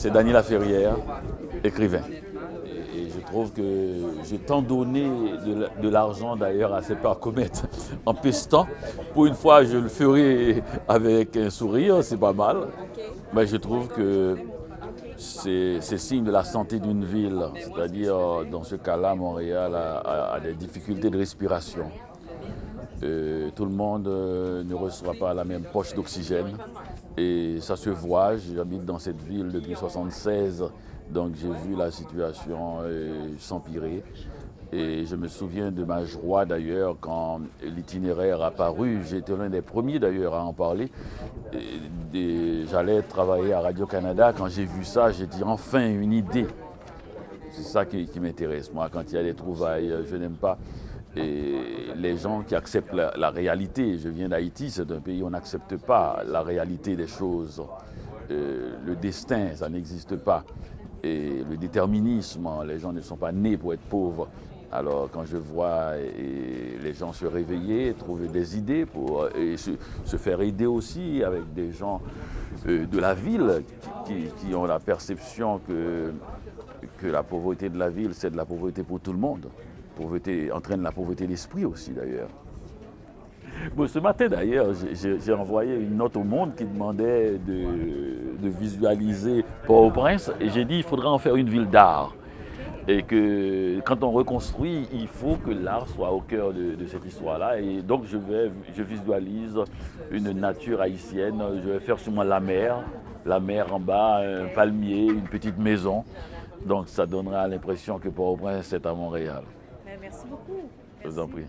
C'est Daniela Ferrière, écrivain. Et je trouve que j'ai tant donné de l'argent d'ailleurs à ces parcomètres en pestant. Pour une fois, je le ferai avec un sourire, c'est pas mal. Mais je trouve que c'est signe de la santé d'une ville. C'est-à-dire, dans ce cas-là, Montréal a des difficultés de respiration. Tout le monde ne reçoit pas la même poche d'oxygène. Et ça se voit, j'habite dans cette ville depuis 1976, donc j'ai vu la situation s'empirer. Et je me souviens de ma joie d'ailleurs quand l'itinéraire apparu. J'étais l'un des premiers d'ailleurs à en parler. J'allais travailler à Radio-Canada. Quand j'ai vu ça, j'ai dit enfin une idée. C'est ça qui m'intéresse. Moi, quand il y a des trouvailles, je n'aime pas les gens qui acceptent la réalité. Je viens d'Haïti, c'est un pays où on n'accepte pas la réalité des choses. Le destin, ça n'existe pas. Et le déterminisme, les gens ne sont pas nés pour être pauvres. Alors quand je vois les gens se réveiller, trouver des idées et se faire aider aussi avec des gens de la ville qui ont la perception que la pauvreté de la ville, c'est de la pauvreté pour tout le monde. La pauvreté entraîne la pauvreté d'esprit aussi d'ailleurs. Bon, ce matin d'ailleurs, j'ai envoyé une note au Monde qui demandait de visualiser Port-au-Prince et j'ai dit qu'il faudrait en faire une ville d'art. Et que quand on reconstruit, il faut que l'art soit au cœur de cette histoire-là. Et donc je visualise une nature haïtienne. Je vais faire sûrement la mer en bas, un palmier, une petite maison. Donc ça donnera l'impression que Port-au-Prince est à Montréal. Merci beaucoup. Je vous en prie.